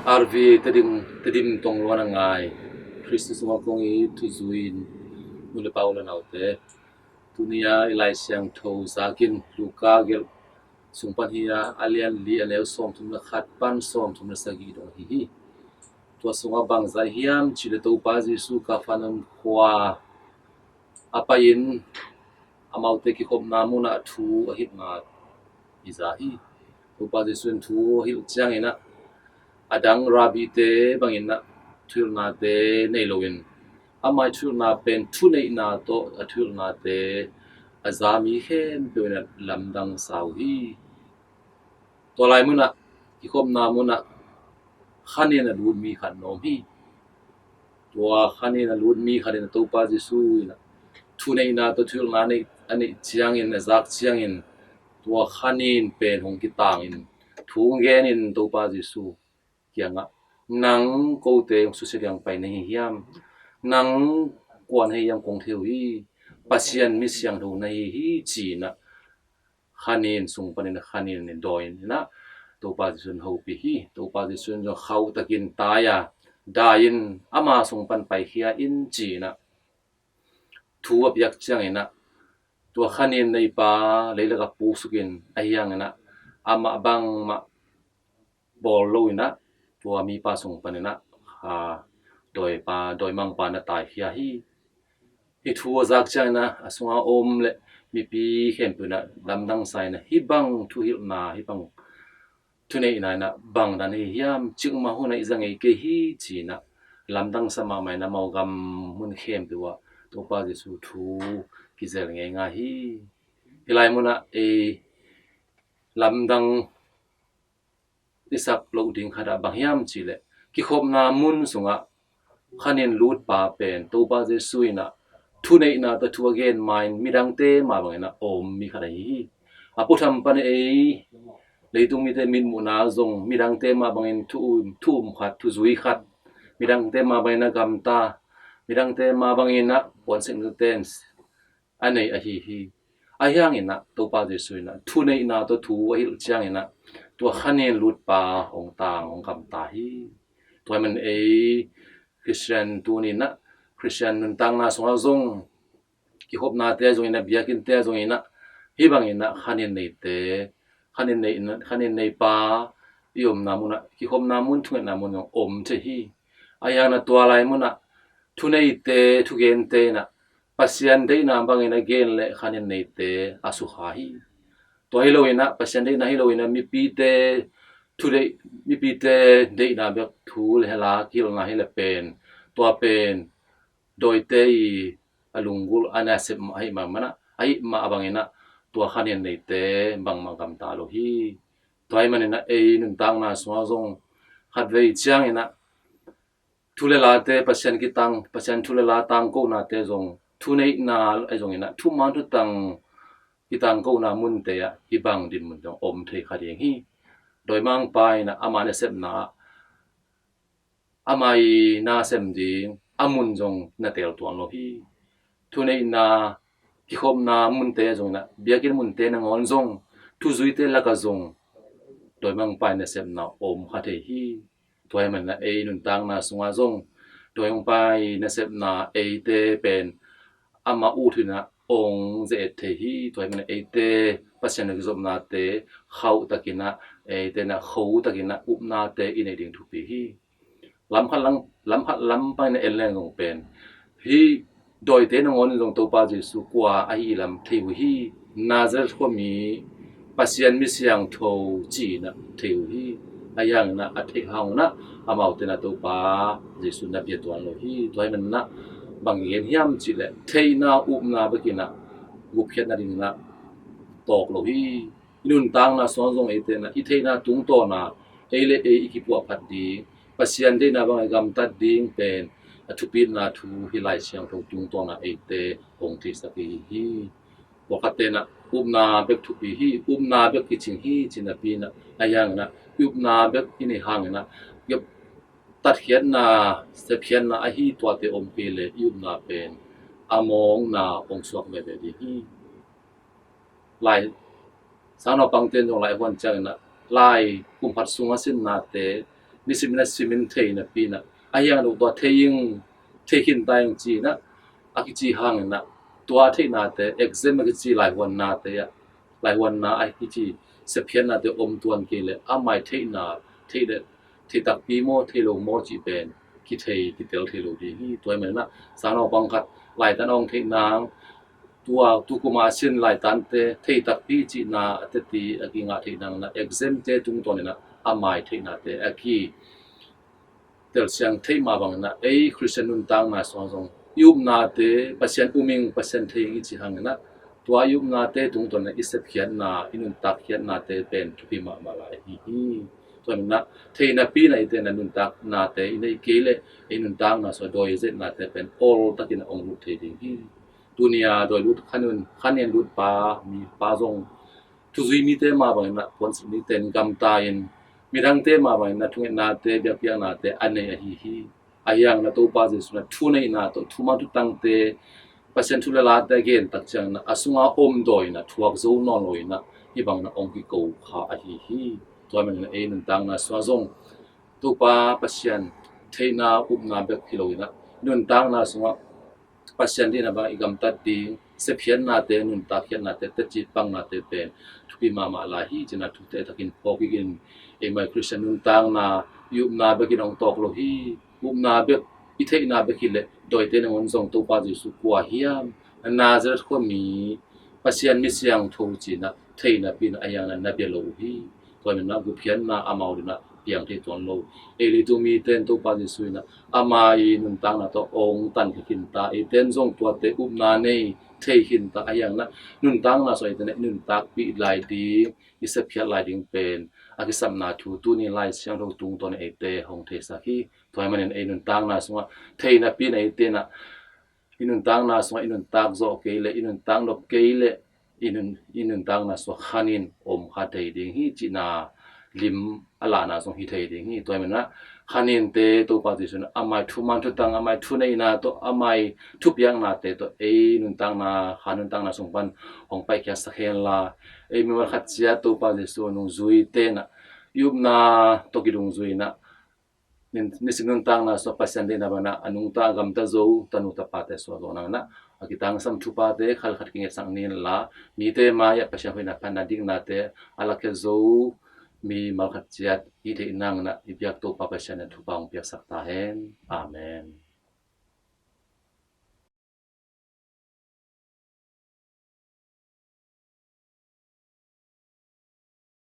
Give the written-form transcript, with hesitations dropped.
RV tedim tong luan ngai Kristus ngakongi tuzuin mule Paula naute dunia ilai siang tho zakin luka gel sungpan hiya alian li anel som tum na khat pan som tum na sagi dong hi tua sunga bang zai hiam chile to pa Jesu ka fanam kwa apain amaute ki khom namu na thu a hit na izahi to pa Jesu thu hil chiang ina adang rabi te bangin na thul na te nei loin amai thul na pen thu nei na to athul na te azami hen pe na lamdang sau hi to lai muna ki khom na muna khani na lut mi khan nom hi to khani na lut mi khan na to pa Jesu na thu nei na to thul na nei ani chiang in azak chiang in to khanin pen hong ki tang in thung gen in to pa Jesu kianga nang ko te su se yang pai nei hiam nang kwan he yang kong theu hi pasian mi siang do nei hi chi na khanin sung panin khanin ni doin na to pa sun ho pi hi to pa sun jo khau takin ta ya dain ama sung pan pai khia in chi na thu ap yak chang ina to khanin nei pa leila ka pu sukin ayang na ama bang ma bol lo ina tua mi pa sung panina ha doi mang pa na tai hia hi thua zak chana asunga om le mi pi khem pu na lam dang sai na hi bang thu hil na hi bang thu nei na na bang dan hi hiam ching ma hu na izang ei ke hi chi na lam dang sama mai na mau gam mun khem pu wa to pa Jesu thu ki zel nge nga hi hilai muna e lam dang isak lo ding khada bangyam chile ki khop na mun sunga khanin lut pa pen to pa Jesu ina thu nei na ta thu again mind midang te ma bangena om mi khada hi aputham pan e leitung mi te min mu na zong midang te ma bangin thu khat thu zui khat midang te ma bangena gam ta midang te ma bangina one sentence anei a hi ayang ina to pa Jesu ina thu nei na to thu a hil chiang inaตัวขันเองลุดป่าองตางองกำตาฮีตัวมันคริสเตียนตัวนี้นะคริสเตียนมันตั้งนาสงฆ์จงกิขบนาเตะจงอินะเบียกินเตะจงอินะฮีบังอินะขันเองในเตะขันเองในป่ายมนามุนะกิขบนามุนทุกนามุนอมเทฮีอายังนะตัวอะไรมุนะทุในเตะทุกเกนเตะนะปัสยันได้นาบังอินะเกนเละขันเองในเตะอาสุขาฮีตัวฮิโลอินะปัจจัยนะฮิโลอินะมีปีเตทุเรมีปีเตเดนะแบบทูเลฮลากิโลนะฮิเลเป็นตัวเป็นโดยเตยอลุงกุลอันนั้นเสมไอ้มานะไอ้มาบังเนะตัวขันยันในเตบังมังกำตาโลฮีตัวไอ้มันเนะไอ้หนึ่งตังนะสวงจงขัดเวจียงเนะทุเลลาเตปัจจัยกิตังปัจจัยทุเลลาตังกูนาเตจงทุเนนาไอ้จงเนะทุมันทุตังitang ko na mun te ya ibang din mun dong om thei khading hi doi mang pai na amane sep na amai na sem ding amun jong na tel tuan lo hi thunei na ki khom na mun te jong na biakin mun te na ngon jong thu zui te la ka jong doi mang pai na sep na om kha the hi toy man na e nun tang na sunga jong doi mang pai na sep na e te pen ama u thu naองเจเทฮีตัวมันเอเตปัจจัยนึกจบนาเตเขาตะกินะเอเตนะเขาตะกินะอุบนาเตอินเอดิงทุปีฮีลำไปในเอลเลงงเป็นฮีโดยเตนงอนจงตัวปาจิสุกว่าไอลำเทวฮีนาเซตก็มีปัจจัยมิเสียงโทจีนะเทวฮีอายังนะอัฐิหังนะอามาอุเตนะตัวปาจิสุนับเยตัวโลฮีตัวมันนะบางอย่างที่ยามจิเลเทน่าอุบนาเบกินะกุบเขียนนาดินะตอกโลฮีนุนตังนะสอนจงเอเตนะอีเทน่าตุงโตนะเอเลเออีกิปัวพัดดีปัสยันเดนะบางกำตัดดิ้งเป็นทุปินนะทูฮิไลเชียงตุงโตนะเอเตองทิสกีฮีบอกกันเตนะอุบนาเบกทุปีฮีอุบนาเบกกิจิงฮีจินาปีนะอายังนะอุบนาเบกอินิหังนะยบตัดเขียนนาเสเพียนนาฮีตัวเตอมเปเลยุบนาเป็นอามองนาองสวกเมเดดีฮีลายสาวนอปังเตนจงลายวันจังนะลายกุมพัดสุงสินนาเต นิสิมินะสิมินเทนะปีนะอายังลูกตัวเทยิงเทหินตายงจีนะอากิจีหางนะตัวเทนาเตเอ็กเซมกิจีหลายวันนาเตะหลายวันนาไอกิจีเสพียนนาเตอมตัวนเกลอาไม่เทนาเทเดเทตักปีโมเทโลโมจีเป็นกิเทกิเตลเทโลดีนี่ตัวเหมือนนะสารอบังคัดหลายตันองเทนางตัวตุกุมาสินหลายตันเตเทตักปีจีนาเตตีอากิงาเทนางนะเอ็กเซมเตตุงตัวเนี่ยนะอาไม่เทนาเตอากิเตลเสียงเทมาบังนะคริสเตียนนุนตังมาสองสองยุบนาเตปัสยันอุมิงปัสยันเทงิจิหังนะตัวยุบนาเตตุงตัวเนี่ยอิสเพียนนาอินุนตักเขียนนาเตเป็นทุพิมามาลายฮีตัวนั้นนะเทนาปีนะอิเตนันุนตักนาเตอินเกเลอินุนตังนะส่วนโดยเซนาเตเป็นออลตักินองลุเทดิงฮีดุนยาโดยลุดขันุนขันยันลุดปามีปาซงทุซุยมีเตมาบังนะผลสิมีเตนกำตายินมีทั้งเตมาบังนะทุกนาเตเบียบยังนาเตอันเนยฮีอายังนะตัวปาจิสุนะทุนในนาตัวทุมาทุตังเตปัจจัยทุเลลาเตเกนตักจังนะอสุงาอมโดยนะทวกโซนอนลอยนะฮีบังนะองกิโกขาอฮีตัวมันนะนันตังนะสวาซงตัวปาปัจจัยเทนาอุบนาเบกฮิโลนะนันตังนะสวาปัจจัยที่นะบังอิกำตัดดีเสพียนนาเตนุนตักเขียนนาเตตจิตปังนาเตเป็นทุกิมามาลาฮีจินะทุเตตักินพอกินไมคริสเตียนนุนตังนะยุบนาเบกินองตอกโลฮีอุบนาเบกอิเทนาเบกิเลโดยเตนวันทรงตัวปาจิสุกัวเฮียมนาเจรก็มีปัจจัยมิเสียงทูจีนะเทนะปีนะอายังนะนับเยโลฮีตัวมันนะกุเพียนนะอามาอุนะเพียงที่ตัวโลลิตูมีเตนตัวปาจิสุนะอามาอินุนตังนะตัวองตันกินตาเตนทรงตัวเตอุบนาเนเทหินตาอายังนะนุนตังนะสวยแต่เนี่ยนุนตักปีลายดีอิสเพียลายดิ้งเป็นอากิสัมนาทูตูนี่ลายเสียงเราตุงตัวเนี่ยเตหงเทสักฮีตัวมันเนี่ยนุนตังนะสวะเทนะปีเนี่ยเตนะอินุนตังนะสวะอินุนตักโซเกเลอินุนตังดอกเกเลอินุนตังนะสวะขันินอมขัดเทดิ้งฮีจีนาลิมอลานะสวะฮีเทดิ้งฮีตัวมันนะขันินเตตัวปฏิสุนอามัยทุมันทุตังอามัยทุในนาตัวอามัยทุบยังนาเตตัวนุนตังนาขันุนตังนาสงปันของไปแค่สักเฮนลามีวันขัดเสียตัวปฏิสุนงซุยเตนะยุบนาตกิดงซุยนะนิสินุนตังนาสวะปัสยันเดนะบานะอนุงตากำตะโซตันุตปาเตสวะโลนังนะอากิตังสัมทุปาเตขัลขัดกิงสังเนียนลามีเตมายะปัสยันเวนะพันนาดิงนาเตอาลักเโซมีมัลขัดเจียดอีเทนังนะอิบยักตัวปาปัสยันทุปังเปียกสักตาเฮนอาเมน